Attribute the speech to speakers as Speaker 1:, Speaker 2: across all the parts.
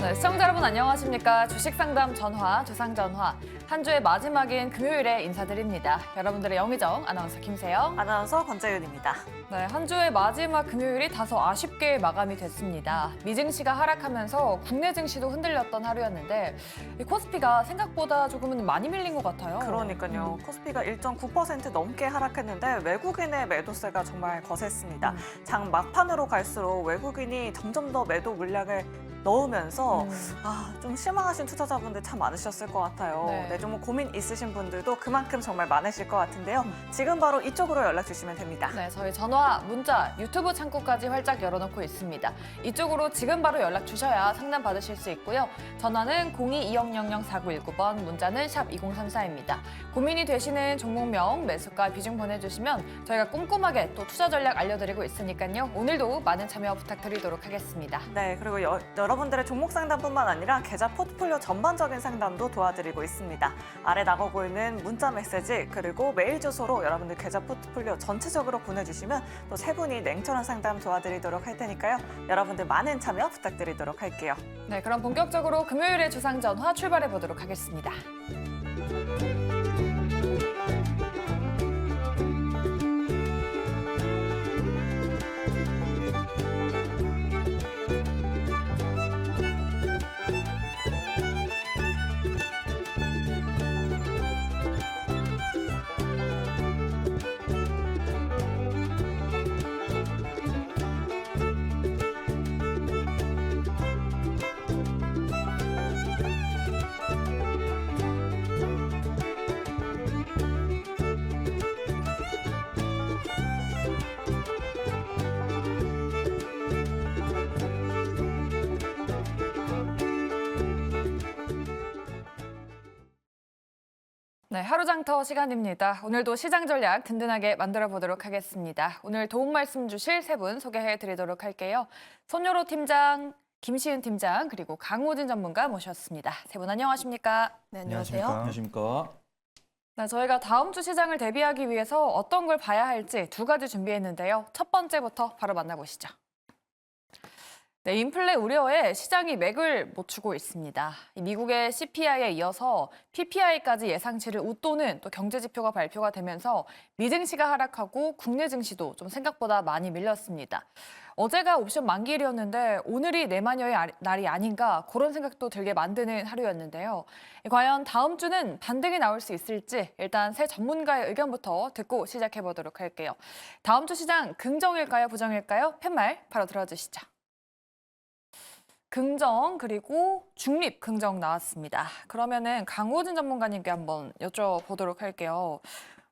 Speaker 1: 네, 시청자 여러분 안녕하십니까. 주식상담 전화, 두상전화. 한 주의 마지막인 금요일에 인사드립니다. 여러분들의 영의정 아나운서 김세영.
Speaker 2: 아나운서 권재윤입니다.
Speaker 1: 네, 한 주의 마지막 금요일이 다소 아쉽게 마감이 됐습니다. 미증시가 하락하면서 국내 증시도 흔들렸던 하루였는데 이 코스피가 생각보다 조금은 많이 밀린 것 같아요.
Speaker 2: 그러니까요. 코스피가 1.9% 넘게 하락했는데 외국인의 매도세가 정말 거셌습니다. 장 막판으로 갈수록 외국인이 점점 더 매도 물량을 넣으면서 좀 실망하신 투자자분들 참 많으셨을 것 같아요.
Speaker 1: 네.
Speaker 2: 좀 고민 있으신 분들도 그만큼 정말 많으실 것 같은데요. 지금 바로 이쪽으로 연락 주시면 됩니다.
Speaker 1: 네, 저희 전화, 문자, 유튜브 창구까지 활짝 열어놓고 있습니다. 이쪽으로 지금 바로 연락 주셔야 상담 받으실 수 있고요. 전화는 02-2000-4919번, 문자는 샵 2034입니다. 고민이 되시는 종목명, 매수가, 비중 보내주시면 저희가 꼼꼼하게 또 투자 전략 알려드리고 있으니까요. 오늘도 많은 참여 부탁드리도록 하겠습니다.
Speaker 2: 네, 그리고 여러분들의 종목 상담뿐만 아니라 계좌 포트폴리오 전반적인 상담도 도와드리고 있습니다. 아래 나가고 있는 문자 메시지 그리고 메일 주소로 여러분들 계좌 포트폴리오 전체적으로 보내주시면 또 세 분이 냉철한 상담 도와드리도록 할 테니까요. 여러분들 많은 참여 부탁드리도록 할게요.
Speaker 1: 네, 그럼 본격적으로 금요일의 주상전화 출발해 보도록 하겠습니다. 네, 하루장터 시간입니다. 오늘도 시장 전략 든든하게 만들어 보도록 하겠습니다. 오늘 도움 말씀 주실 세 분 소개해 드리도록 할게요. 손요로 팀장, 김시은 팀장, 그리고 강호진 전문가 모셨습니다. 세 분 안녕하십니까? 네, 안녕하세요.
Speaker 3: 안녕하십니까?
Speaker 1: 네, 저희가 다음 주 시장을 대비하기 위해서 어떤 걸 봐야 할지 두 가지 준비했는데요. 첫 번째부터 바로 만나보시죠. 네, 인플레 우려에 시장이 맥을 못 추고 있습니다. 미국의 CPI에 이어서 PPI까지 예상치를 웃도는 또 경제 지표가 발표가 되면서 미증시가 하락하고 국내 증시도 좀 생각보다 많이 밀렸습니다. 어제가 옵션 만기일이었는데 오늘이 내마녀의 날이 아닌가 그런 생각도 들게 만드는 하루였는데요. 과연 다음 주는 반등이 나올 수 있을지 일단 새 전문가의 의견부터 듣고 시작해 보도록 할게요. 다음 주 시장 긍정일까요, 부정일까요? 팻말 바로 들어주시죠. 긍정 그리고 중립 긍정 나왔습니다. 그러면은 강호진 전문가님께 한번 여쭤보도록 할게요.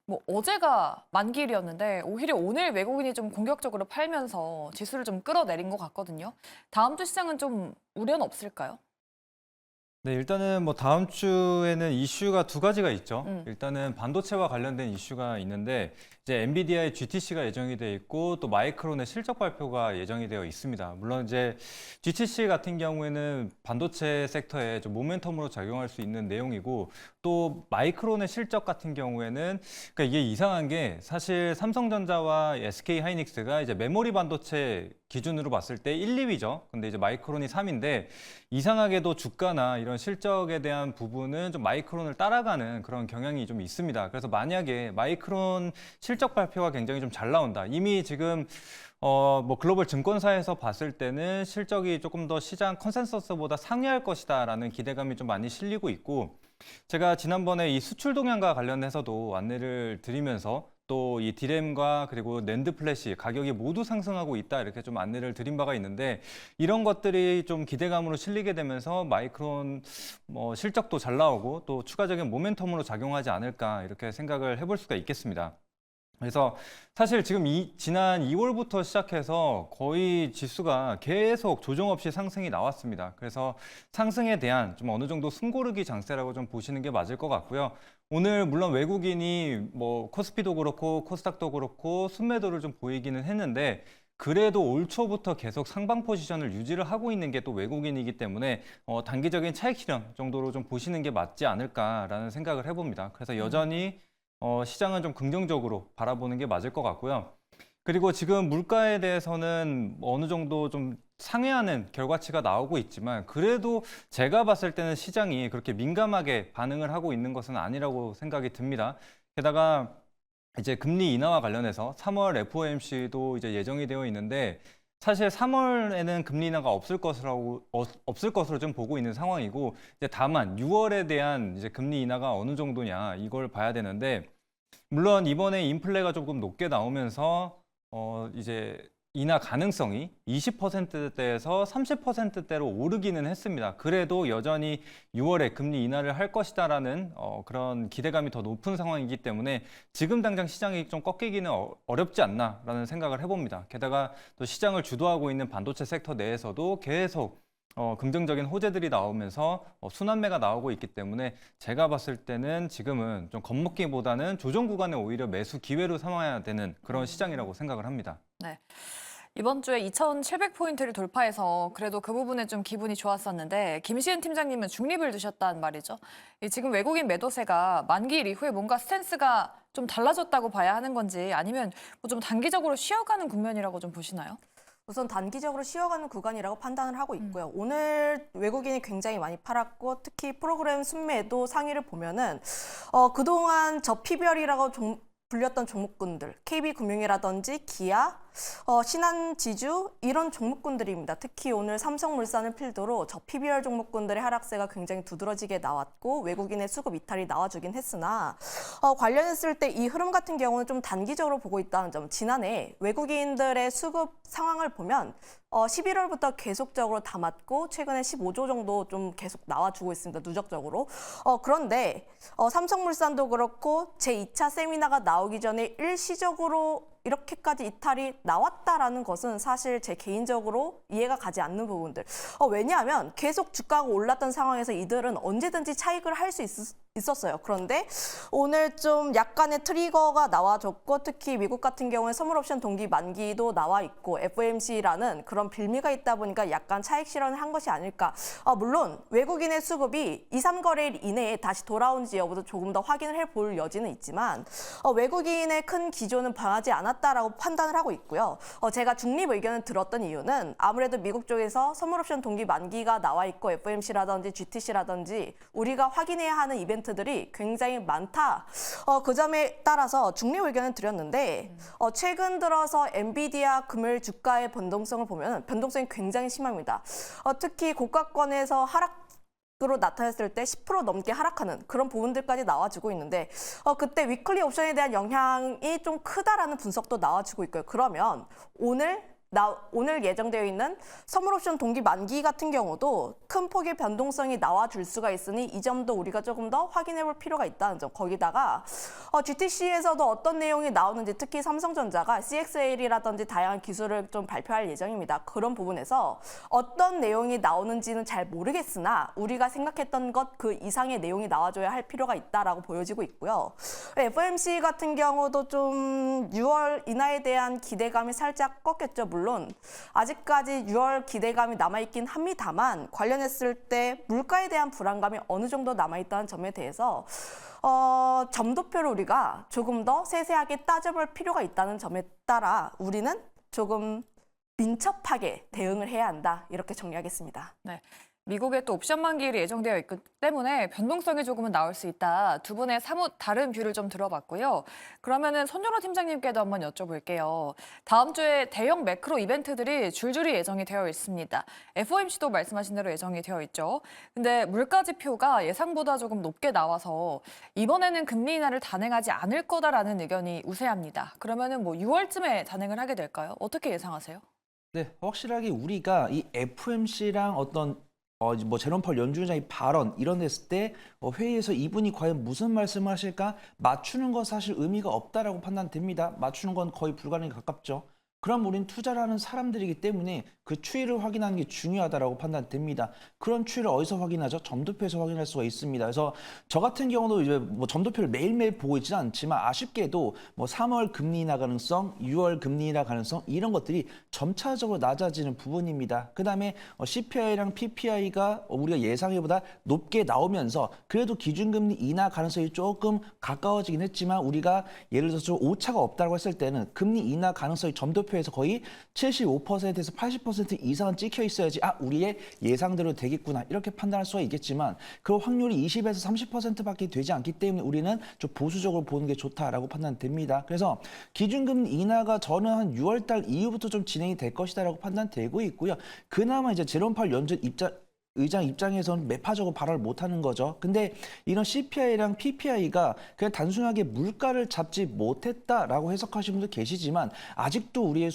Speaker 1: 뭐 어제가 만기일이었는데 오히려 오늘 외국인이 좀 공격적으로 팔면서 지수를 좀 끌어내린 것 같거든요. 다음 주 시장은 좀 우려는 없을까요?
Speaker 3: 네, 일단은 뭐 다음 주에는 이슈가 두 가지가 있죠. 일단은 반도체와 관련된 이슈가 있는데 이제 엔비디아의 GTC가 예정이 돼 있고 또 마이크론의 실적 발표가 예정이 되어 있습니다. 물론 이제 GTC 같은 경우에는 반도체 섹터에 좀 모멘텀으로 작용할 수 있는 내용이고 또 마이크론의 실적 같은 경우에는 그러니까 이게 이상한 게 사실 삼성전자와 SK 하이닉스가 이제 메모리 반도체 기준으로 봤을 때 1, 2위죠. 근데 이제 마이크론이 3위인데 이상하게도 주가나 이런 실적에 대한 부분은 좀 마이크론을 따라가는 그런 경향이 좀 있습니다. 그래서 만약에 마이크론 실적 발표가 굉장히 좀 잘 나온다. 이미 지금 뭐 글로벌 증권사에서 봤을 때는 실적이 조금 더 시장 컨센서스보다 상회할 것이다라는 기대감이 좀 많이 실리고 있고 제가 지난번에 이 수출 동향과 관련해서도 안내를 드리면서 또 이 디램과 그리고 낸드 플래시 가격이 모두 상승하고 있다 이렇게 좀 안내를 드린 바가 있는데 이런 것들이 좀 기대감으로 실리게 되면서 마이크론 뭐 실적도 잘 나오고 또 추가적인 모멘텀으로 작용하지 않을까 이렇게 생각을 해볼 수가 있겠습니다. 그래서 사실 지금 지난 2월부터 시작해서 거의 지수가 계속 조정 없이 상승이 나왔습니다. 그래서 상승에 대한 좀 어느 정도 숨고르기 장세라고 좀 보시는 게 맞을 것 같고요. 오늘 물론 외국인이 뭐 코스피도 그렇고 코스닥도 그렇고 순매도를 좀 보이기는 했는데 그래도 올 초부터 계속 상방 포지션을 유지를 하고 있는 게 또 외국인이기 때문에 단기적인 차익 실현 정도로 좀 보시는 게 맞지 않을까라는 생각을 해봅니다. 그래서 여전히 시장은 좀 긍정적으로 바라보는 게 맞을 것 같고요. 그리고 지금 물가에 대해서는 어느 정도 좀 상회하는 결과치가 나오고 있지만 그래도 제가 봤을 때는 시장이 그렇게 민감하게 반응을 하고 있는 것은 아니라고 생각이 듭니다. 게다가 이제 금리 인하와 관련해서 3월 FOMC도 이제 예정이 되어 있는데 사실 3월에는 금리 인하가 없을 것으로 좀 보고 있는 상황이고 이제 다만 6월에 대한 이제 금리 인하가 어느 정도냐 이걸 봐야 되는데 물론 이번에 인플레가 조금 높게 나오면서 이제 인하 가능성이 20%대에서 30%대로 오르기는 했습니다. 그래도 여전히 6월에 금리 인하를 할 것이다라는 그런 기대감이 더 높은 상황이기 때문에 지금 당장 시장이 좀 꺾이기는 어렵지 않나라는 생각을 해봅니다. 게다가 또 시장을 주도하고 있는 반도체 섹터 내에서도 계속 긍정적인 호재들이 나오면서 순환매가 나오고 있기 때문에 제가 봤을 때는 지금은 좀 겁먹기보다는 조정 구간에 오히려 매수 기회로 삼아야 되는 그런 시장이라고 생각을 합니다.
Speaker 1: 네. 이번 주에 2,700포인트를 돌파해서 그래도 그 부분에 좀 기분이 좋았었는데 김시은 팀장님은 중립을 두셨단 말이죠. 지금 외국인 매도세가 만기일 이후에 뭔가 스탠스가 좀 달라졌다고 봐야 하는 건지 아니면 뭐 좀 단기적으로 쉬어가는 국면이라고 좀 보시나요?
Speaker 4: 우선 단기적으로 쉬어가는 구간이라고 판단을 하고 있고요. 오늘 외국인이 굉장히 많이 팔았고 특히 프로그램 순매도 상위를 보면은 그동안 저피별이라고 불렸던 종목군들, KB금융이라든지 기아, 신한지주 이런 종목군들입니다. 특히 오늘 삼성물산을 필두로 저PBR 종목군들의 하락세가 굉장히 두드러지게 나왔고 외국인의 수급 이탈이 나와주긴 했으나 관련했을 때 이 흐름 같은 경우는 좀 단기적으로 보고 있다는 점. 지난해 외국인들의 수급 상황을 보면 11월부터 계속적으로 담았고 최근에 15조 정도 좀 계속 나와주고 있습니다. 누적적으로. 그런데 삼성물산도 그렇고 제2차 세미나가 나오기 전에 일시적으로 이렇게까지 이탈이 나왔다라는 것은 사실 제 개인적으로 이해가 가지 않는 부분들. 왜냐하면 계속 주가가 올랐던 상황에서 이들은 언제든지 차익을 할 수 있었어요. 그런데 오늘 좀 약간의 트리거가 나와줬고 특히 미국 같은 경우에 선물옵션 동기 만기도 나와 있고 FOMC라는 그런 빌미가 있다 보니까 약간 차익 실현을 한 것이 아닐까. 물론 외국인의 수급이 2, 3거래일 이내에 다시 돌아온지 여부도 조금 더 확인을 해볼 여지는 있지만 외국인의 큰 기조는 변하지 않았다라고 판단을 하고 있고요. 제가 중립 의견을 들었던 이유는 아무래도 미국 쪽에서 선물옵션 동기 만기가 나와 있고 FOMC라든지 GTC라든지 우리가 확인해야 하는 이벤트들이 굉장히 많다. 그 점에 따라서 중립 의견을 드렸는데 최근 들어서 엔비디아 금요일 주가의 변동성을 보면 변동성이 굉장히 심합니다. 특히 고가권에서 하락으로 나타났을 때 10% 넘게 하락하는 그런 부분들까지 나와주고 있는데 그때 위클리 옵션에 대한 영향이 좀 크다라는 분석도 나와주고 있고요. 그러면 오늘 예정되어 있는 선물옵션 동기 만기 같은 경우도 큰 폭의 변동성이 나와줄 수가 있으니 이 점도 우리가 조금 더 확인해 볼 필요가 있다는 점. 거기다가 GTC에서도 어떤 내용이 나오는지 특히 삼성전자가 CXL이라든지 다양한 기술을 좀 발표할 예정입니다. 그런 부분에서 어떤 내용이 나오는지는 잘 모르겠으나 우리가 생각했던 것 그 이상의 내용이 나와줘야 할 필요가 있다라고 보여지고 있고요. FOMC 같은 경우도 좀 6월 인하에 대한 기대감이 살짝 꺾였죠. 물론 아직까지 6월 기대감이 남아있긴 합니다만 관련했을 때 물가에 대한 불안감이 어느 정도 남아있다는 점에 대해서 점도표를 우리가 조금 더 세세하게 따져볼 필요가 있다는 점에 따라 우리는 조금 민첩하게 대응을 해야 한다. 이렇게 정리하겠습니다.
Speaker 1: 네. 미국의 또 옵션 만기일이 예정되어 있기 때문에 변동성이 조금은 나올 수 있다. 두 분의 사뭇 다른 뷰를 좀 들어봤고요. 그러면은 손준호 팀장님께도 한번 여쭤볼게요. 다음 주에 대형 매크로 이벤트들이 줄줄이 예정이 되어 있습니다. FOMC도 말씀하신 대로 예정이 되어 있죠. 근데 물가 지표가 예상보다 조금 높게 나와서 이번에는 금리 인하를 단행하지 않을 거다라는 의견이 우세합니다. 그러면은 뭐 6월쯤에 단행을 하게 될까요? 어떻게 예상하세요?
Speaker 5: 네, 확실하게 우리가 이 FOMC랑 어떤 제롬 파월 연준의장의 발언 이런 데 했을 때 회의에서 이분이 과연 무슨 말씀을 하실까 맞추는 건 사실 의미가 없다라고 판단됩니다. 맞추는 건 거의 불가능에 가깝죠. 그럼 우린 투자를 하는 사람들이기 때문에 그 추이를 확인하는 게 중요하다라고 판단됩니다. 그런 추이를 어디서 확인하죠? 점도표에서 확인할 수가 있습니다. 그래서 저 같은 경우도 이제 점도표를 매일매일 보고 있지는 않지만 아쉽게도 3월 금리 인하 가능성, 6월 금리 인하 가능성 이런 것들이 점차적으로 낮아지는 부분입니다. 그다음에 CPI랑 PPI가 우리가 예상보다 높게 나오면서 그래도 기준금리 인하 가능성이 조금 가까워지긴 했지만 우리가 예를 들어서 오차가 없다고 했을 때는 금리 인하 가능성이 점도표 물결표에서 거의 75%에서 80% 이상은 찍혀 있어야지 우리의 예상대로 되겠구나 이렇게 판단할 수가 있겠지만 그 확률이 20에서 30%밖에 되지 않기 때문에 우리는 좀 보수적으로 보는 게 좋다라고 판단됩니다. 그래서 기준금리 인하가 저는 한 6월 달 이후부터 좀 진행이 될 것이다라고 판단되고 있고요. 그나마 이제 제롬 파월 연준 의장 입장에서는 매파적으로 발언을 못하는 거죠. 근데 이런 CPI랑 PPI가 그냥 단순하게 물가를 잡지 못했다라고 해석하시는 분들 계시지만 아직도 우리의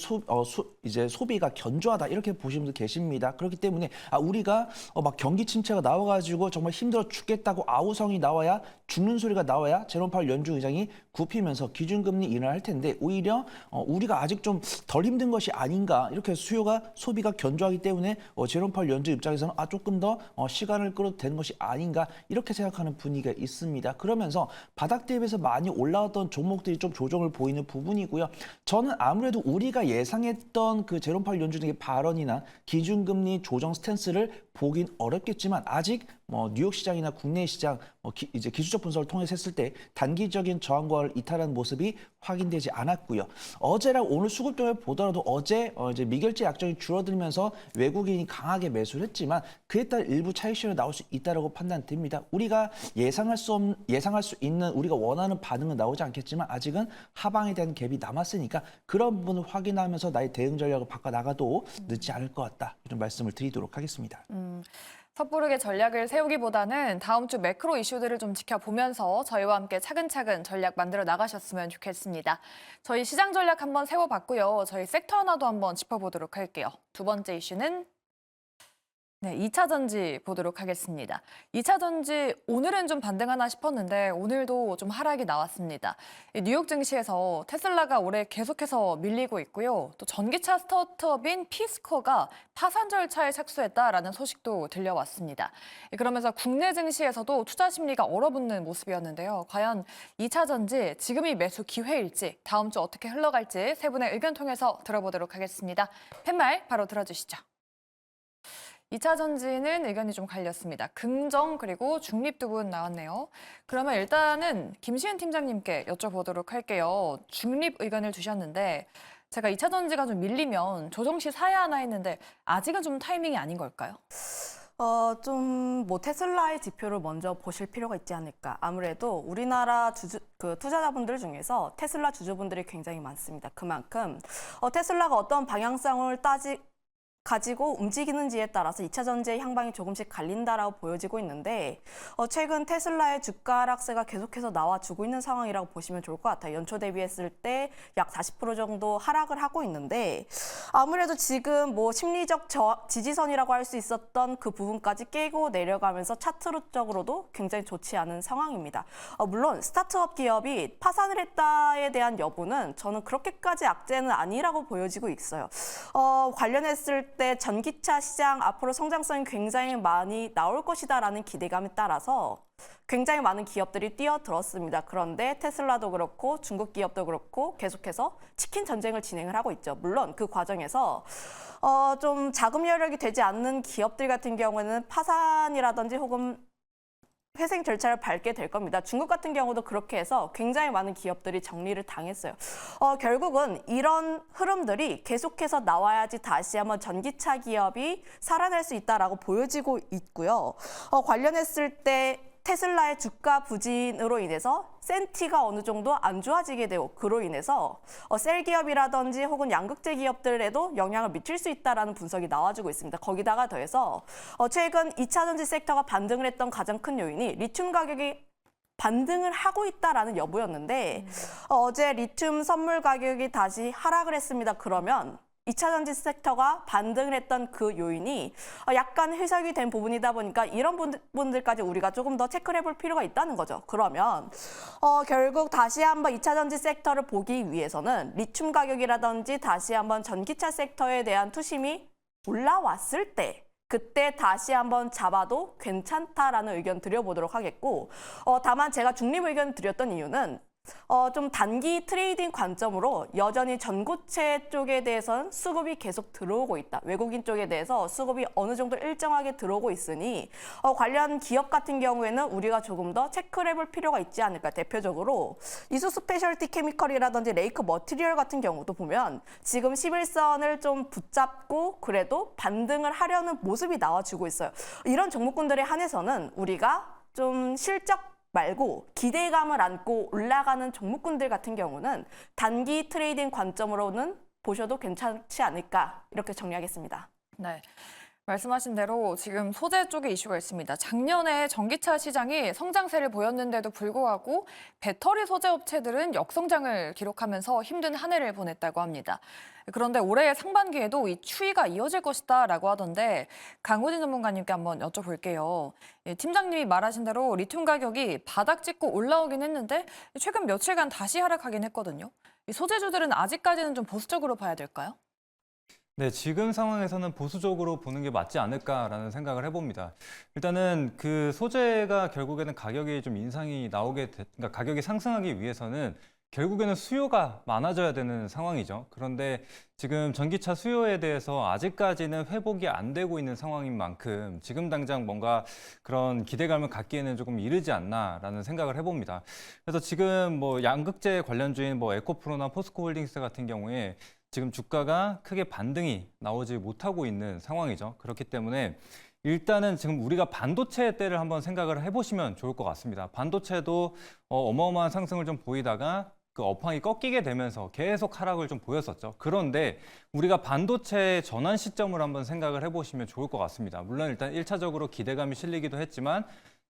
Speaker 5: 이제 소비가 견조하다 이렇게 보시는 분들 계십니다. 그렇기 때문에 우리가 막 경기 침체가 나와가지고 정말 힘들어 죽겠다고 아우성이 나와야 죽는 소리가 나와야 제롬 파월 연준 의장이 굽히면서 기준금리 인하를 할 텐데 오히려 우리가 아직 좀 덜 힘든 것이 아닌가 이렇게 소비가 견조하기 때문에 제롬 파월 연준 입장에서는 조금 더 시간을 끌어도 되는 것이 아닌가 이렇게 생각하는 분위기가 있습니다. 그러면서 바닥 대비해서 많이 올라왔던 종목들이 좀 조정을 보이는 부분이고요. 저는 아무래도 우리가 예상했던 그 제롬 파월 연준의 발언이나 기준금리 조정 스탠스를 보긴 어렵겠지만 아직 뉴욕 시장이나 국내 시장 이제 기술적 분석을 통해서 했을 때 단기적인 저항권을 이탈하는 모습이 확인되지 않았고요. 어제랑 오늘 수급동을 보더라도 어제 이제 미결제 약정이 줄어들면서 외국인이 강하게 매수를 했지만 그에 따라 일부 차익 실현이 나올 수 있다고 판단됩니다. 우리가 예상할 수 있는 우리가 원하는 반응은 나오지 않겠지만 아직은 하방에 대한 갭이 남았으니까 그런 부분을 확인하면서 나의 대응 전략을 바꿔 나가도 늦지 않을 것 같다. 이런 말씀을 드리도록 하겠습니다.
Speaker 1: 섣부르게 전략을 세우기보다는 다음 주 매크로 이슈들을 좀 지켜보면서 저희와 함께 차근차근 전략 만들어 나가셨으면 좋겠습니다. 저희 시장 전략 한번 세워봤고요. 저희 섹터 하나도 한번 짚어보도록 할게요. 두 번째 이슈는 2차 전지 보도록 하겠습니다. 2차 전지 오늘은 좀 반등하나 싶었는데 오늘도 좀 하락이 나왔습니다. 뉴욕 증시에서 테슬라가 올해 계속해서 밀리고 있고요. 또 전기차 스타트업인 피스코가 파산 절차에 착수했다라는 소식도 들려왔습니다. 그러면서 국내 증시에서도 투자 심리가 얼어붙는 모습이었는데요. 과연 2차 전지 지금이 매수 기회일지 다음 주 어떻게 흘러갈지 세 분의 의견 통해서 들어보도록 하겠습니다. 팻말 바로 들어주시죠. 2차 전지는 의견이 좀 갈렸습니다. 긍정 그리고 중립 두 분 나왔네요. 그러면 일단은 김시은 팀장님께 여쭤보도록 할게요. 중립 의견을 주셨는데 제가 2차 전지가 좀 밀리면 조정 시 사야 하나 했는데 아직은 좀 타이밍이 아닌 걸까요?
Speaker 4: 테슬라의 지표를 먼저 보실 필요가 있지 않을까. 아무래도 우리나라 투자자분들 중에서 테슬라 주주분들이 굉장히 많습니다. 그만큼 테슬라가 어떤 방향성을 가지고 움직이는지에 따라서 2차 전지의 향방이 조금씩 갈린다라고 보여지고 있는데 최근 테슬라의 주가 하락세가 계속해서 나와주고 있는 상황이라고 보시면 좋을 것 같아요. 연초 대비했을 때 약 40% 정도 하락을 하고 있는데 아무래도 지금 심리적 지지선이라고 할 수 있었던 그 부분까지 깨고 내려가면서 차트적으로도 굉장히 좋지 않은 상황입니다. 물론 스타트업 기업이 파산을 했다에 대한 여부는 저는 그렇게까지 악재는 아니라고 보여지고 있어요. 관련했을 때 전기차 시장 앞으로 성장성이 굉장히 많이 나올 것이다라는 기대감에 따라서 굉장히 많은 기업들이 뛰어들었습니다. 그런데 테슬라도 그렇고 중국 기업도 그렇고 계속해서 치킨 전쟁을 진행을 하고 있죠. 물론 그 과정에서 좀 자금 여력이 되지 않는 기업들 같은 경우에는 파산이라든지 혹은 회생 절차를 밟게 될 겁니다. 중국 같은 경우도 그렇게 해서 굉장히 많은 기업들이 정리를 당했어요. 결국은 이런 흐름들이 계속해서 나와야지 다시 한번 전기차 기업이 살아날 수 있다라고 보여지고 있고요. 관련했을 때 테슬라의 주가 부진으로 인해서 센티가 어느 정도 안 좋아지게 되고 그로 인해서 셀 기업이라든지 혹은 양극재 기업들에도 영향을 미칠 수 있다는 분석이 나와주고 있습니다. 거기다가 더해서 최근 2차 전지 섹터가 반등을 했던 가장 큰 요인이 리튬 가격이 반등을 하고 있다라는 여부였는데 어제 리튬 선물 가격이 다시 하락을 했습니다. 그러면 2차 전지 섹터가 반등을 했던 그 요인이 약간 해석이 된 부분이다 보니까 이런 분들까지 우리가 조금 더 체크를 해볼 필요가 있다는 거죠. 그러면 결국 다시 한번 2차 전지 섹터를 보기 위해서는 리튬 가격이라든지 다시 한번 전기차 섹터에 대한 투심이 올라왔을 때 그때 다시 한번 잡아도 괜찮다라는 의견 드려보도록 하겠고 다만 제가 중립 의견 드렸던 이유는 좀 단기 트레이딩 관점으로 여전히 전고체 쪽에 대해서는 수급이 계속 들어오고 있다. 외국인 쪽에 대해서 수급이 어느 정도 일정하게 들어오고 있으니 관련 기업 같은 경우에는 우리가 조금 더 체크를 해볼 필요가 있지 않을까. 대표적으로 이수 스페셜티 케미컬이라든지 레이크 머티리얼 같은 경우도 보면 지금 11선을 좀 붙잡고 그래도 반등을 하려는 모습이 나와주고 있어요. 이런 종목군들에 한해서는 우리가 좀 실적 말고 기대감을 안고 올라가는 종목군들 같은 경우는 단기 트레이딩 관점으로는 보셔도 괜찮지 않을까 이렇게 정리하겠습니다.
Speaker 1: 네. 말씀하신 대로 지금 소재 쪽에 이슈가 있습니다. 작년에 전기차 시장이 성장세를 보였는데도 불구하고 배터리 소재 업체들은 역성장을 기록하면서 힘든 한 해를 보냈다고 합니다. 그런데 올해 상반기에도 이 추이가 이어질 것이다라고 하던데 강우진 전문가님께 한번 여쭤볼게요. 팀장님이 말하신 대로 리튬 가격이 바닥 찍고 올라오긴 했는데 최근 며칠간 다시 하락하긴 했거든요. 이 소재주들은 아직까지는 좀 보수적으로 봐야 될까요?
Speaker 3: 네, 지금 상황에서는 보수적으로 보는 게 맞지 않을까라는 생각을 해봅니다. 일단은 그 소재가 결국에는 가격이 좀 인상이 그러니까 가격이 상승하기 위해서는 결국에는 수요가 많아져야 되는 상황이죠. 그런데 지금 전기차 수요에 대해서 아직까지는 회복이 안 되고 있는 상황인 만큼 지금 당장 뭔가 그런 기대감을 갖기에는 조금 이르지 않나라는 생각을 해봅니다. 그래서 지금 뭐 양극재 관련주인 뭐 에코프로나 포스코홀딩스 같은 경우에 지금 주가가 크게 반등이 나오지 못하고 있는 상황이죠. 그렇기 때문에 일단은 지금 우리가 반도체 때를 한번 생각을 해보시면 좋을 것 같습니다. 반도체도 어마어마한 상승을 좀 보이다가 그 업황이 꺾이게 되면서 계속 하락을 좀 보였었죠. 그런데 우리가 반도체 전환 시점을 한번 생각을 해보시면 좋을 것 같습니다. 물론 일단 1차적으로 기대감이 실리기도 했지만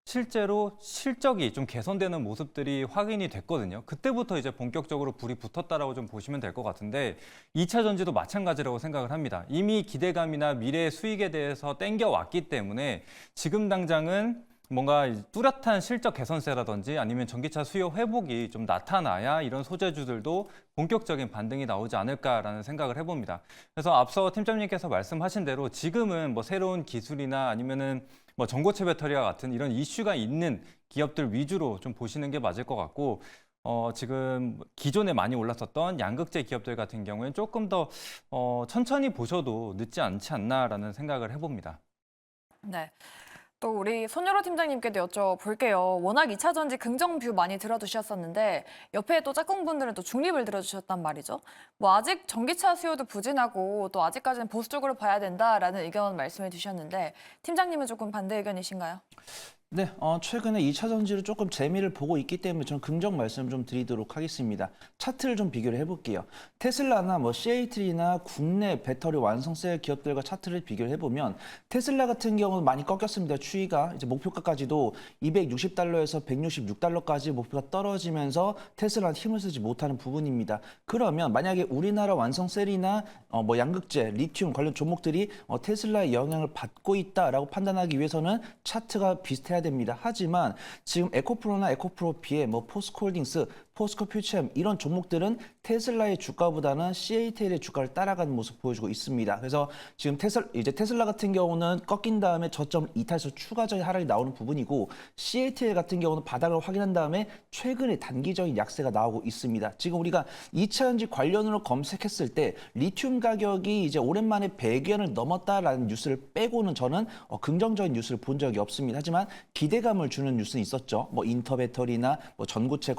Speaker 3: 실제로 실적이 좀 개선되는 모습들이 확인이 됐거든요. 그때부터 이제 본격적으로 불이 붙었다라고 좀 보시면 될 것 같은데 2차 전지도 마찬가지라고 생각을 합니다. 이미 기대감이나 미래 수익에 대해서 땡겨왔기 때문에 지금 당장은 뭔가 뚜렷한 실적 개선세라든지 아니면 전기차 수요 회복이 좀 나타나야 이런 소재주들도 본격적인 반등이 나오지 않을까라는 생각을 해봅니다. 그래서 앞서 팀장님께서 말씀하신 대로 지금은 뭐 새로운 기술이나 아니면은 뭐 전고체 배터리와 같은 이런 이슈가 있는 기업들 위주로 좀 보시는 게 맞을 것 같고 지금 기존에 많이 올랐었던 양극재 기업들 같은 경우에는 조금 더 천천히 보셔도 늦지 않지 않나라는 생각을 해봅니다.
Speaker 1: 네. 또 우리 손여로 팀장님께도 여쭤볼게요. 워낙 2차 전지 긍정 뷰 많이 들어두셨었는데 옆에 또 짝꿍분들은 또 중립을 들어주셨단 말이죠. 뭐 아직 전기차 수요도 부진하고 또 아직까지는 보수적으로 봐야 된다라는 의견 말씀해 주셨는데 팀장님은 조금 반대 의견이신가요?
Speaker 5: 네, 최근에 2차 전지를 조금 재미를 보고 있기 때문에 저는 긍정 말씀 좀 드리도록 하겠습니다. 차트를 좀 비교를 해볼게요. 테슬라나 뭐 CATL이나 국내 배터리 완성셀 기업들과 차트를 비교를 해보면 테슬라 같은 경우는 많이 꺾였습니다. 추이가 이제 목표가까지도 260달러에서 166달러까지 목표가 떨어지면서 테슬라는 힘을 쓰지 못하는 부분입니다. 그러면 만약에 우리나라 완성셀이나 뭐 양극재, 리튬 관련 종목들이 테슬라의 영향을 받고 있다라고 판단하기 위해서는 차트가 비슷해야 됩니다. 하지만 지금 에코프로나 에코프로 비에 뭐 포스코홀딩스, 포스코 퓨처엠 이런 종목들은 테슬라의 주가보다는 CATL의 주가를 따라가는 모습 보여주고 있습니다. 그래서 지금 테슬라 같은 경우는 꺾인 다음에 저점 이탈해서 추가적인 하락이 나오는 부분이고 CATL 같은 경우는 바닥을 확인한 다음에 최근에 단기적인 약세가 나오고 있습니다. 지금 우리가 2차 전지 관련으로 검색했을 때 리튬 가격이 이제 오랜만에 100元을 넘었다라는 뉴스를 빼고는 저는 긍정적인 뉴스를 본 적이 없습니다. 하지만 기대감을 주는 뉴스는 있었죠. 뭐 인터 배터리나 뭐 전고체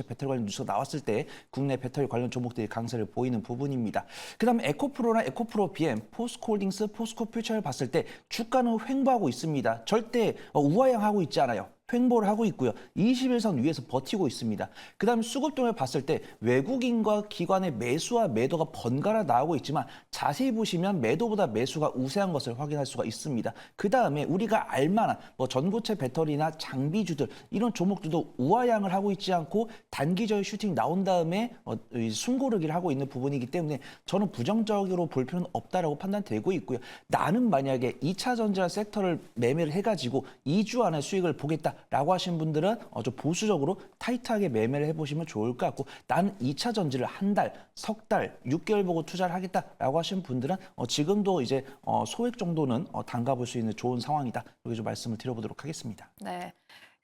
Speaker 5: 배터리 관련 뉴스가 나왔을 때 국내 배터리 관련 종목들이 강세를 보이는 부분입니다. 그다음에 에코프로나 에코프로 BM, 포스코홀딩스, 포스코 퓨처를 봤을 때 주가는 횡보하고 있습니다. 절대 우하향하고 있지 않아요. 횡보를 하고 있고요. 21선 위에서 버티고 있습니다. 그다음에 수급동을 봤을 때 외국인과 기관의 매수와 매도가 번갈아 나오고 있지만 자세히 보시면 매도보다 매수가 우세한 것을 확인할 수가 있습니다. 그다음에 우리가 알만한 뭐 전고체 배터리나 장비주들 이런 종목들도 우하향을 하고 있지 않고 단기적인 슈팅 나온 다음에 숨고르기를 하고 있는 부분이기 때문에 저는 부정적으로 볼 필요는 없다라고 판단되고 있고요. 나는 만약에 2차 전지라 섹터를 매매를 해가지고 2주 안에 수익을 보겠다 라고 하신 분들은 좀 보수적으로 타이트하게 매매를 해보시면 좋을 것 같고 나는 2차 전지를 한 달, 석 달, 6개월 보고 투자를 하겠다라고 하신 분들은 지금도 이제 소액 정도는 담가볼 수 있는 좋은 상황이다. 이렇게 좀 말씀을 드려보도록 하겠습니다.
Speaker 1: 네.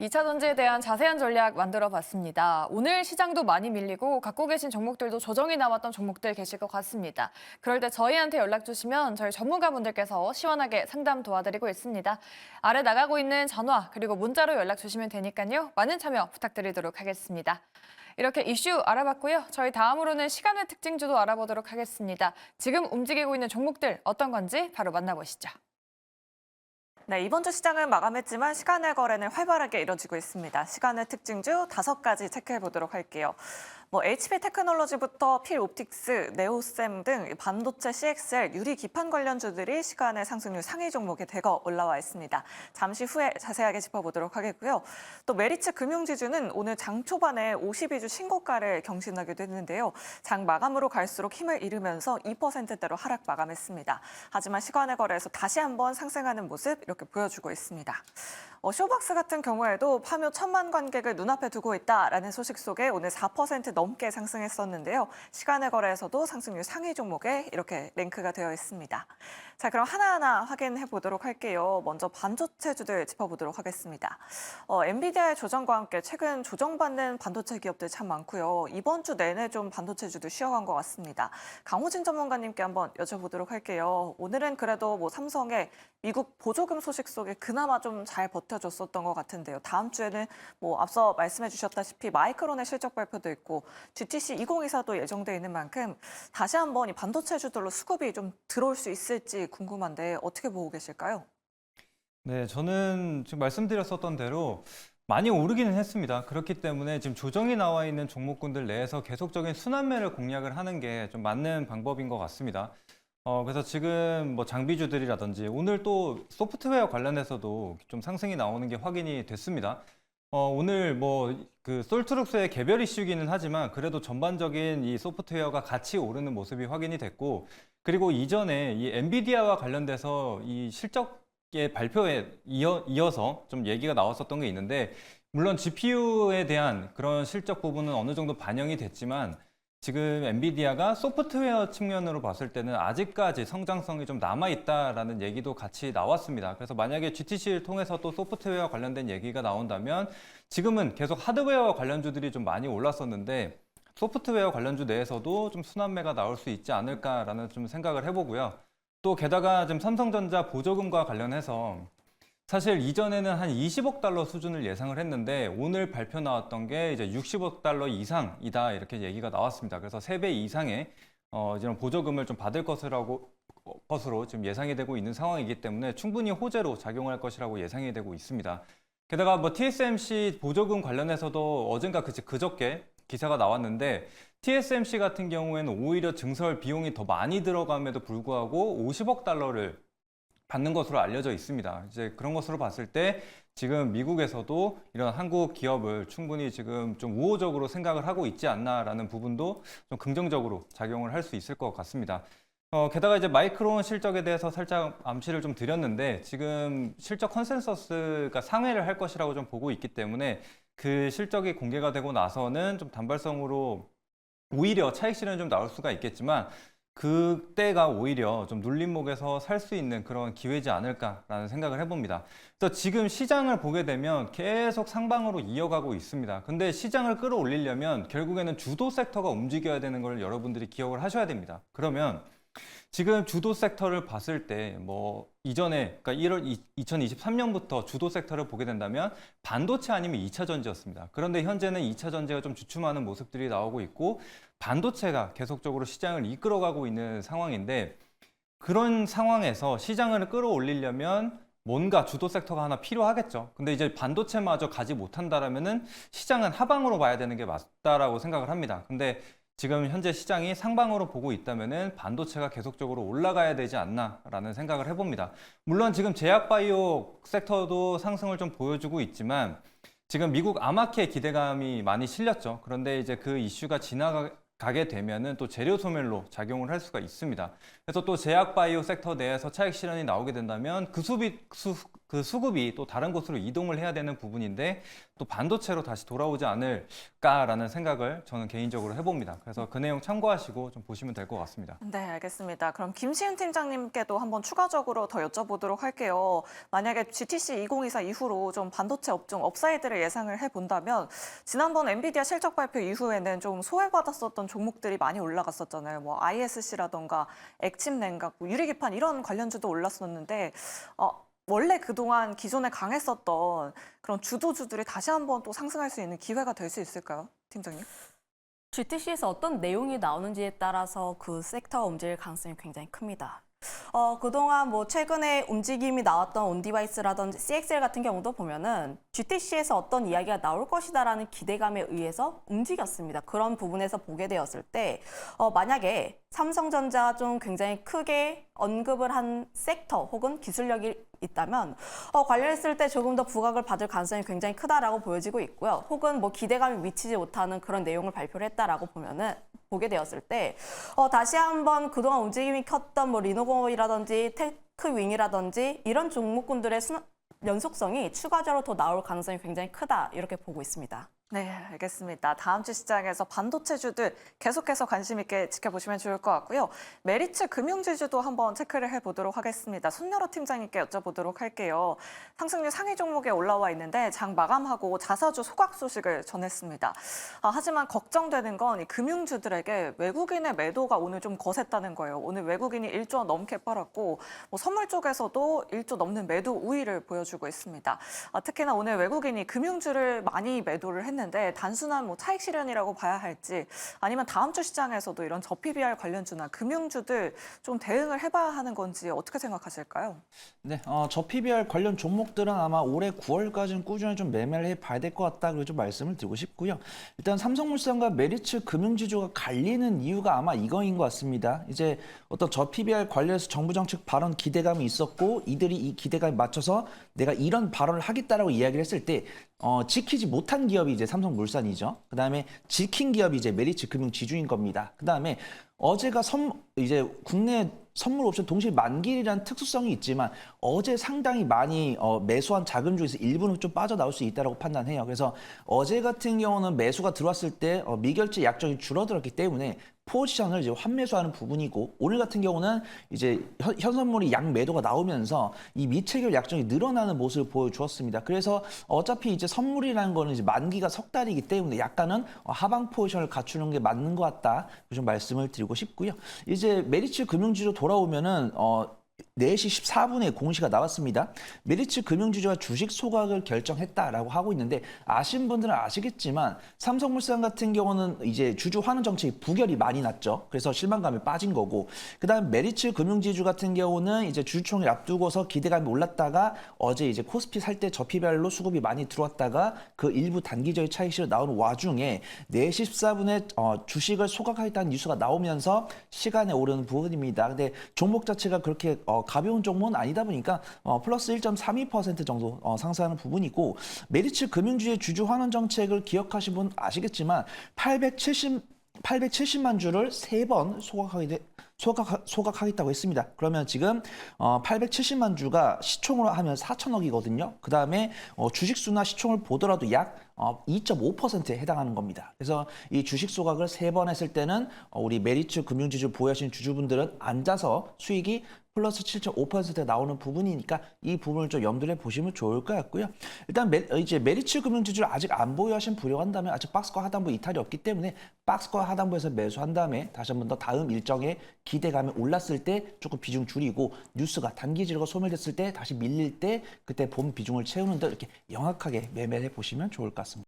Speaker 1: 2차 전지에 대한 자세한 전략 만들어 봤습니다. 오늘 시장도 많이 밀리고 갖고 계신 종목들도 조정이 나왔던 종목들 계실 것 같습니다. 그럴 때 저희한테 연락 주시면 저희 전문가분들께서 시원하게 상담 도와드리고 있습니다. 아래 나가고 있는 전화 그리고 문자로 연락 주시면 되니까요. 많은 참여 부탁드리도록 하겠습니다. 이렇게 이슈 알아봤고요. 저희 다음으로는 시간의 특징주도 알아보도록 하겠습니다. 지금 움직이고 있는 종목들 어떤 건지 바로 만나보시죠.
Speaker 2: 네, 이번 주 시장은 마감했지만 시간의 거래는 활발하게 이뤄지고 있습니다. 시간의 특징주 5가지 체크해 보도록 할게요. HP 테크놀로지부터 필옵틱스, 네오셈 등 반도체 CXL, 유리 기판 관련주들이 시간의 상승률 상위 종목에 대거 올라와 있습니다. 잠시 후에 자세하게 짚어보도록 하겠고요. 또 메리츠 금융지주는 오늘 장 초반에 52주 신고가를 경신하기도 했는데요. 장 마감으로 갈수록 힘을 잃으면서 2%대로 하락 마감했습니다. 하지만 시간의 거래에서 다시 한번 상승하는 모습 이렇게 보여주고 있습니다. 쇼박스 같은 경우에도 파묘 1,000만 관객을 눈앞에 두고 있다라는 소식 속에 오늘 4% 넘게 상승했었는데요. 시간의 거래에서도 상승률 상위 종목에 이렇게 랭크가 되어 있습니다. 자, 그럼 하나하나 확인해 보도록 할게요. 먼저 반도체주들 짚어보도록 하겠습니다. 엔비디아의 조정과 함께 최근 조정받는 반도체 기업들 참 많고요. 이번 주 내내 좀 반도체주도 쉬어간 것 같습니다. 강호진 전문가님께 한번 여쭤보도록 할게요. 오늘은 그래도 삼성의 미국 보조금 소식 속에 그나마 좀 잘 버텨줬었던 것 같은데요. 다음 주에는 앞서 말씀해 주셨다시피 마이크론의 실적 발표도 있고 GTC 2024도 예정돼 있는 만큼 다시 한번 이 반도체주들로 수급이 좀 들어올 수 있을지 궁금한데 어떻게 보고 계실까요?
Speaker 3: 네, 저는 지금 말씀드렸었던 대로 많이 오르기는 했습니다. 그렇기 때문에 지금 조정이 나와 있는 종목군들 내에서 계속적인 순환매를 공략을 하는 게 좀 맞는 방법인 것 같습니다. 그래서 지금 장비주들이라든지 오늘 또 소프트웨어 관련해서도 좀 상승이 나오는 게 확인이 됐습니다. 오늘 그 솔트룩스의 개별 이슈기는 하지만 그래도 전반적인 이 소프트웨어가 같이 오르는 모습이 확인이 됐고, 그리고 이전에 이 엔비디아와 관련돼서 이 실적의 발표에 이어서 좀 얘기가 나왔었던 게 있는데, 물론 GPU에 대한 그런 실적 부분은 어느 정도 반영이 됐지만 지금 엔비디아가 소프트웨어 측면으로 봤을 때는 아직까지 성장성이 좀 남아있다라는 얘기도 같이 나왔습니다. 그래서 만약에 GTC를 통해서 또 소프트웨어 관련된 얘기가 나온다면 지금은 계속 하드웨어 관련주들이 좀 많이 올랐었는데 소프트웨어 관련주 내에서도 좀 순환매가 나올 수 있지 않을까라는 좀 생각을 해보고요. 또 게다가 지금 삼성전자 보조금과 관련해서 사실 이전에는 한 20억 달러 수준을 예상을 했는데 오늘 발표 나왔던 게 이제 60억 달러 이상이다 이렇게 얘기가 나왔습니다. 그래서 3배 이상의 이런 보조금을 좀 받을 것으로 지금 예상이 되고 있는 상황이기 때문에 충분히 호재로 작용할 것이라고 예상이 되고 있습니다. 게다가 TSMC 보조금 관련해서도 어젠가 그저께 기사가 나왔는데 TSMC 같은 경우에는 오히려 증설 비용이 더 많이 들어감에도 불구하고 50억 달러를 받는 것으로 알려져 있습니다. 이제 그런 것으로 봤을 때 지금 미국에서도 이런 한국 기업을 충분히 지금 좀 우호적으로 생각을 하고 있지 않나라는 부분도 좀 긍정적으로 작용을 할 수 있을 것 같습니다. 게다가 이제 마이크론 실적에 대해서 살짝 암시를 좀 드렸는데 지금 실적 컨센서스가 상회를 할 것이라고 좀 보고 있기 때문에 그 실적이 공개가 되고 나서는 좀 단발성으로 오히려 차익 실현이 좀 나올 수가 있겠지만 그때가 오히려 좀 눌림목에서 살 수 있는 그런 기회지 않을까라는 생각을 해봅니다. 그래서 지금 시장을 보게 되면 계속 상방으로 이어가고 있습니다. 근데 시장을 끌어올리려면 결국에는 주도 섹터가 움직여야 되는 걸 여러분들이 기억을 하셔야 됩니다. 그러면 지금 주도 섹터를 봤을 때 이전에 그러니까 2023년부터 주도 섹터를 보게 된다면 반도체 아니면 2차 전지였습니다. 그런데 현재는 2차 전지가 좀 주춤하는 모습들이 나오고 있고 반도체가 계속적으로 시장을 이끌어가고 있는 상황인데, 그런 상황에서 시장을 끌어올리려면 뭔가 주도 섹터가 하나 필요하겠죠. 근데 이제 반도체마저 가지 못한다라면은 시장은 하방으로 봐야 되는 게 맞다라고 생각을 합니다. 근데 지금 현재 시장이 상방으로 보고 있다면은 반도체가 계속적으로 올라가야 되지 않나라는 생각을 해봅니다. 물론 지금 제약바이오 섹터도 상승을 좀 보여주고 있지만 지금 미국 아마케 기대감이 많이 실렸죠. 그런데 이제 그 이슈가 지나가게 되면은 또 재료 소멸로 작용을 할 수가 있습니다. 그래서 또 제약바이오 섹터 내에서 차익 실현이 나오게 된다면 그 그 수급이 또 다른 곳으로 이동을 해야 되는 부분인데 또 반도체로 다시 돌아오지 않을까라는 생각을 저는 개인적으로 해봅니다. 그래서 그 내용 참고하시고 좀 보시면 될 것 같습니다.
Speaker 2: 네, 알겠습니다. 그럼 김시은 팀장님께도 한번 추가적으로 더 여쭤보도록 할게요. 만약에 GTC 2024 이후로 좀 반도체 업종 업사이드를 예상을 해본다면 지난번 엔비디아 실적 발표 이후에는 좀 소외받았었던 종목들이 많이 올라갔었잖아요. 뭐 ISC라던가 액침 냉각, 뭐 유리기판 이런 관련주도 올랐었는데 원래 그동안 기존에 강했었던 그런 주도주들이 다시 한번 또 상승할 수 있는 기회가 될 수 있을까요, 팀장님?
Speaker 4: GTC에서 어떤 내용이 나오는지에 따라서 그 섹터가 움직일 가능성이 굉장히 큽니다. 그동안 뭐 최근에 움직임이 나왔던 온디바이스라든지 CXL 같은 경우도 보면은 GTC에서 어떤 이야기가 나올 것이다라는 기대감에 의해서 움직였습니다. 그런 부분에서 보게 되었을 때 만약에 삼성전자가 좀 굉장히 크게 언급을 한 섹터 혹은 기술력이 있다면 관련했을 때 조금 더 부각을 받을 가능성이 굉장히 크다라고 보여지고 있고요. 혹은 뭐 기대감이 미치지 못하는 그런 내용을 발표를 했다라고 보게 되었을 때 다시 한번 그동안 움직임이 컸던 뭐 리노공업이라든지 테크윙이라든지 이런 종목군들의 연속성이 추가적으로 더 나올 가능성이 굉장히 크다 이렇게 보고 있습니다.
Speaker 2: 네, 알겠습니다. 다음 주 시장에서 반도체주들 계속해서 관심 있게 지켜보시면 좋을 것 같고요. 메리츠 금융지주도 한번 체크를 해보도록 하겠습니다. 손여러 팀장님께 여쭤보도록 할게요. 상승률 상위 종목에 올라와 있는데 장 마감하고 자사주 소각 소식을 전했습니다. 하지만 걱정되는 건 이 금융주들에게 외국인의 매도가 오늘 좀 거셌다는 거예요. 오늘 외국인이 1조 원 넘게 팔았고 뭐 선물 쪽에서도 1조 넘는 매도 우위를 보여주고 있습니다. 특히나 오늘 외국인이 금융주를 많이 매도를 했는데 단순한 뭐 차익 실현이라고 봐야 할지 아니면 다음 주 시장에서도 이런 저PBR 관련주나 금융주들 좀 대응을 해봐야 하는 건지 어떻게 생각하실까요?
Speaker 5: 네, 저PBR 관련 종목들은 아마 올해 9월까지는 꾸준히 좀 매매를 해봐야 될 것 같다 그리고 좀 말씀을 드리고 싶고요. 일단 삼성물산과 메리츠 금융지주가 갈리는 이유가 아마 이거인 것 같습니다. 이제 어떤 저PBR 관련해서 정부 정책 발언 기대감이 있었고 이들이 이 기대감에 맞춰서 내가 이런 발언을 하겠다라고 이야기를 했을 때 지키지 못한 기업이 이제 삼성물산이죠. 그다음에 지킨 기업이 이제 메리츠 금융지주인 겁니다. 그다음에 어제가 이제 국내 선물 옵션 동시 만기일이라는 특수성이 있지만 어제 상당히 많이 매수한 자금 중에서 일부는 좀 빠져나올 수 있다고 판단해요. 그래서 어제 같은 경우는 매수가 들어왔을 때 미결제 약정이 줄어들었기 때문에 포지션을 이제 환매수하는 부분이고 오늘 같은 경우는 이제 현선물이 양 매도가 나오면서 이 미체결 약정이 늘어나는 모습을 보여주었습니다. 그래서 어차피 이제 선물이라는 거는 이제 만기가 석 달이기 때문에 약간은 하방 포지션을 갖추는 게 맞는 것 같다. 좀 말씀을 드리고 싶고요. 이제 메리츠 금융지주 돌아오면은 4시 14분에 공시가 나왔습니다. 메리츠 금융지주가 주식 소각을 결정했다라고 하고 있는데 아신 분들은 아시겠지만 삼성물산 같은 경우는 이제 주주 환원 정책이 부결이 많이 났죠. 그래서 실망감에 빠진 거고 그다음 메리츠 금융지주 같은 경우는 이제 주주총회 앞두고서 기대감이 올랐다가 어제 이제 코스피 살 때 저PBR로 수급이 많이 들어왔다가 그 일부 단기적인 차익실로 나오는 와중에 4시 14분에 주식을 소각하겠다는 뉴스가 나오면서 시간에 오르는 부분입니다. 근데 종목 자체가 그렇게 가벼운 종목은 아니다 보니까 플러스 1.32% 정도 상승하는 부분이고 메리츠 금융주의 주주 환원 정책을 기억하신 분 아시겠지만 870만 주를 3번 소각하겠다고 했습니다. 그러면 지금 870만 주가 시총으로 하면 4천억이거든요. 그 다음에 주식수나 시총을 보더라도 약 2.5%에 해당하는 겁니다. 그래서 이 주식 소각을 3번 했을 때는 우리 메리츠 금융지주 보유하신 주주분들은 앉아서 수익이 플러스 7.5%가 나오는 부분이니까 이 부분을 좀 염두에 보시면 좋을 것 같고요. 일단 이제 메리츠 금융지주를 아직 안 보유하신 분이라면 아직 박스권 하단부 이탈이 없기 때문에 박스권 하단부에서 매수한 다음에 다시 한 번 더 다음 일정에 기대감이 올랐을 때 조금 비중 줄이고 뉴스가 단기지로가 소멸됐을 때 다시 밀릴 때 그때 본 비중을 채우는 데 이렇게 영악하게 매매해 보시면 좋을 것 같습니다.